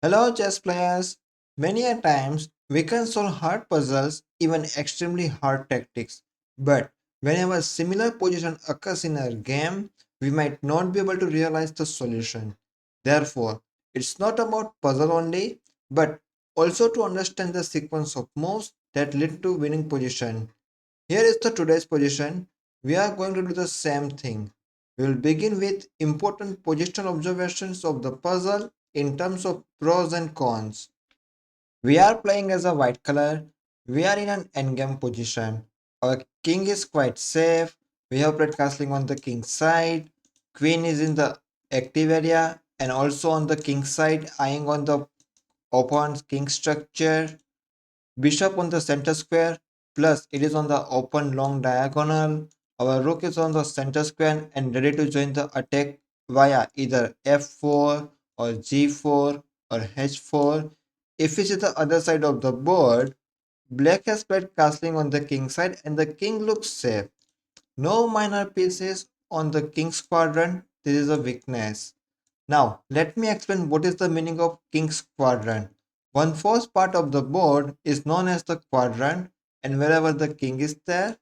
Hello, chess players. Many a times we can solve hard puzzles, even extremely hard tactics. But whenever similar position occurs in a game, we might not be able to realize the solution. Therefore, it's not about puzzle only, but also to understand the sequence of moves that lead to winning position. Here is the today's position. We are going to do the same thing. We will begin with important positional observations of the puzzle in terms of pros and cons. We are playing as a white color. We are in an endgame position. Our king is quite safe. We have played castling on the king side. Queen is in the active area and also on the king side, eyeing on the opponent's king structure. Bishop on the center square, plus it is on the open long diagonal. Our rook is on the center square and ready to join the attack via either f4 or g4 or h4. If we see the other side of the board, black has played castling on the king side and the king looks safe. No minor pieces on the king's quadrant. This is a weakness. Now, let me explain what is the meaning of King's Quadrant. One fourth part of the board is known as the quadrant, and wherever the king is there,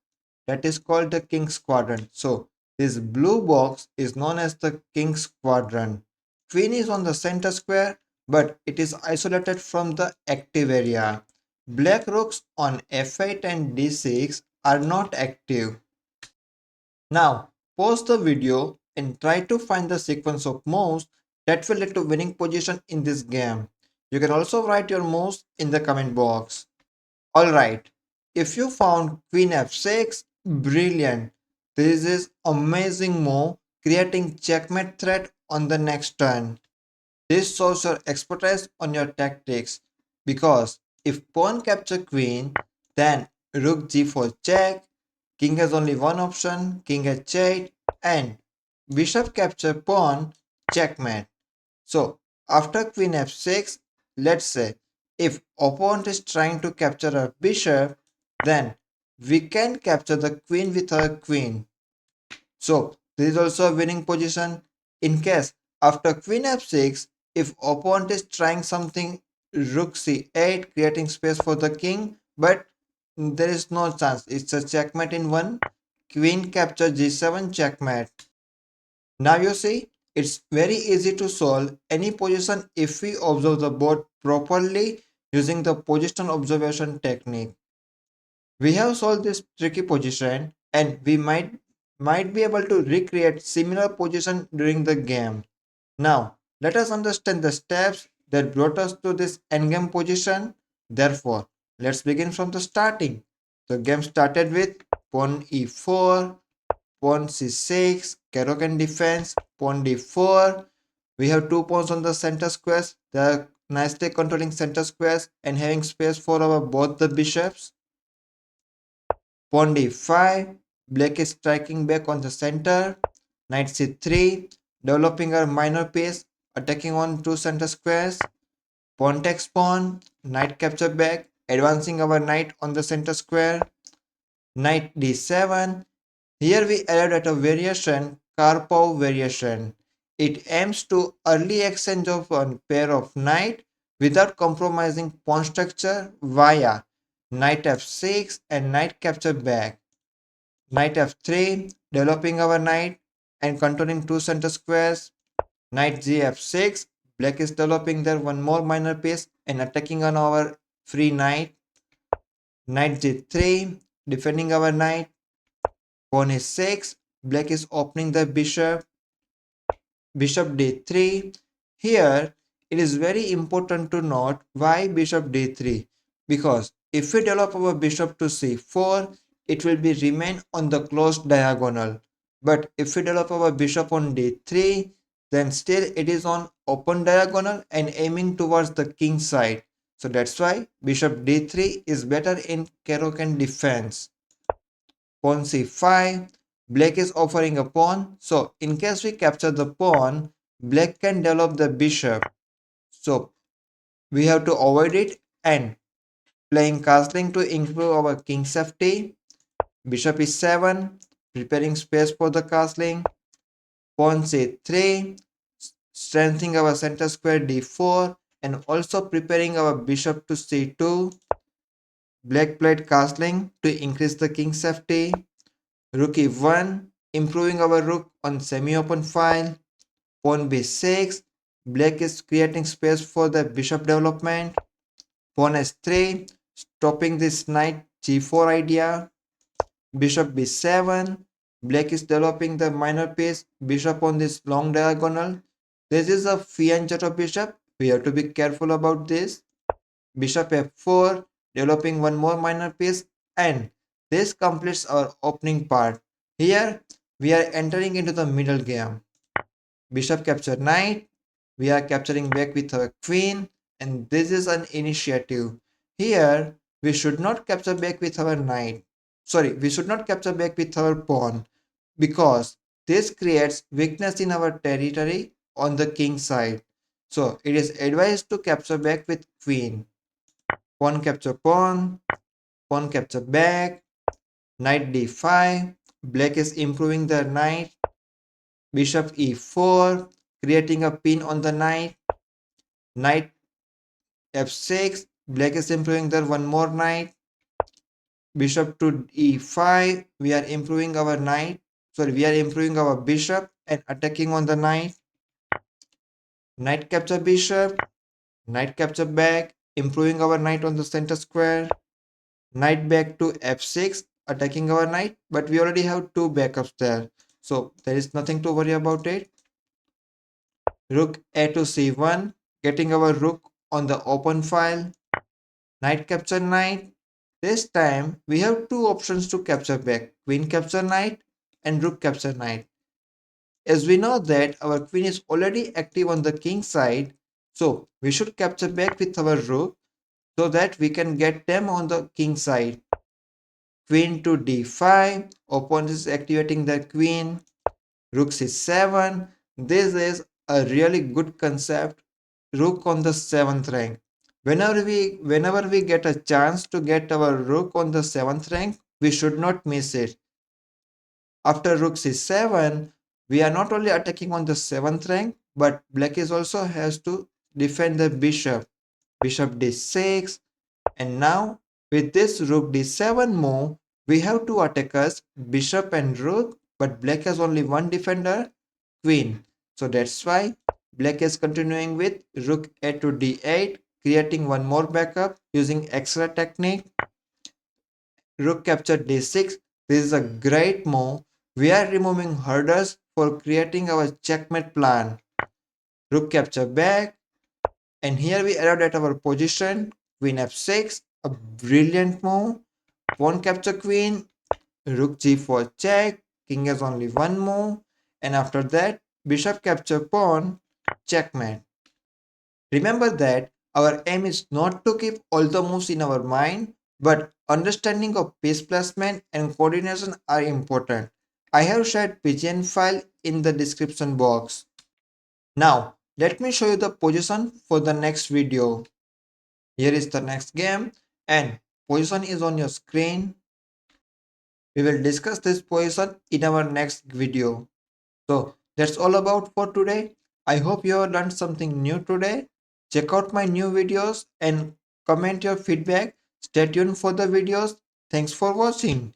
that is called the King's Quadrant. So, this blue box is known as the King's Quadrant. Queen is on the center square, but it is isolated from the active area. Black rooks on f8 and d6 are not active. Now, pause the video and try to find the sequence of moves that will lead to winning position in this game. You can also write your moves in the comment box. Alright, if you found Queen f6, brilliant. This is amazing move, creating checkmate threat on the next turn. This shows your expertise on your tactics because if pawn capture queen, then rook g4 check, king has only one option, king h8, and bishop capture pawn, checkmate. So after queen f6, let's say if opponent is trying to capture a bishop, then we can capture the queen with our queen. So this is also a winning position. In case after queen f6, if opponent is trying something rook c8, creating space for the king, but there is no chance. It's a checkmate in one. Queen capture g7 checkmate. Now you see, it's very easy to solve any position if we observe the board properly using the positional observation technique. We have solved this tricky position and we might be able to recreate similar position during the game. Now, let us understand the steps that brought us to this endgame position. Therefore, let's begin from the starting. The game started with pawn e4, pawn c6, Caro Kann defense, pawn d4. We have two pawns on the center squares. They are nicely controlling center squares and having space for our both the bishops. Pawn d5, black is striking back on the center. Knight c3, developing our minor piece, attacking on two center squares. Pawn takes pawn, knight capture back, advancing our knight on the center square. Knight d7. Here we arrived at a variation, Karpov variation. It aims to early exchange of a pair of knight without compromising pawn structure via knight f6 and knight capture back. Knight f3, developing our knight and controlling two center squares. Knight gf6, black is developing there one more minor piece and attacking on our free knight. Knight g3, defending our knight. Pawn e6, black is opening the bishop. Bishop d3. Here, it is very important to note why bishop d3. Because if we develop our bishop to c4, it will be remain on the closed diagonal. But if we develop our bishop on d3, then still it is on open diagonal and aiming towards the king side. So that's why bishop d3 is better in Caro Kann defense. Pawn c5, black is offering a pawn. So in case we capture the pawn, black can develop the bishop. So we have to avoid it and playing castling to improve our king safety. Bishop e7, preparing space for the castling. Pawn c3, strengthening our center square d4 and also preparing our bishop to c2. Black played castling to increase the king's safety. Rook e1, improving our rook on semi-open file. Pawn b6, black is creating space for the bishop development. Pawn s3, stopping this knight g4 idea. Bishop b7, black is developing the minor piece, bishop on this long diagonal. This is a fianchet of bishop, we have to be careful about this. Bishop f4, developing one more minor piece, and this completes our opening part. Here we are entering into the middle game. Bishop capture knight, we are capturing back with our queen, and this is an initiative. Here we should not capture back with our knight. Sorry, we should not capture back with our pawn because this creates weakness in our territory on the king side. So it is advised to capture back with queen. Pawn capture pawn, pawn capture back, knight d5, black is improving the knight, bishop e4, creating a pin on the knight, knight f6, black is improving the one more knight, bishop to e5, we are improving our knight, sorry, we are improving our bishop and attacking on the knight, knight capture bishop, knight capture back, improving our knight on the center square, knight back to f6, attacking our knight, but we already have two backups there, so there is nothing to worry about it. Rook a to c1, getting our rook on the open file. Knight capture knight. This time we have two options to capture back, queen capture knight and rook capture knight. As we know that our queen is already active on the king side, so we should capture back with our rook so that we can get them on the king side. Queen to d5, opponent is activating the queen. Rook c7, this is a really good concept. Rook on the 7th rank. Whenever we get a chance to get our rook on the 7th rank, we should not miss it. After rook c7, we are not only attacking on the 7th rank, but black is also has to defend the bishop. Bishop d6, and now with this rook d7 move, we have two attackers, bishop and rook, but black has only one defender, queen. So that's why black is continuing with rook a to d8, creating one more backup using extra technique. Rook capture d6. This is a great move. We are removing hurdles for creating our checkmate plan. Rook capture back, and here we arrived at our position. Queen f6, a brilliant move. Pawn capture queen, rook g4 check, king has only one move, and after that, bishop capture pawn, checkmate. Remember that our aim is not to keep all the moves in our mind, but understanding of piece placement and coordination are important. I have shared PGN file in the description box. Now, let me show you the position for the next video. Here is the next game and position is on your screen. We will discuss this position in our next video. So that's all about for today. I hope you have learned something new today. Check out my new videos and comment your feedback. Stay tuned for the videos. Thanks for watching.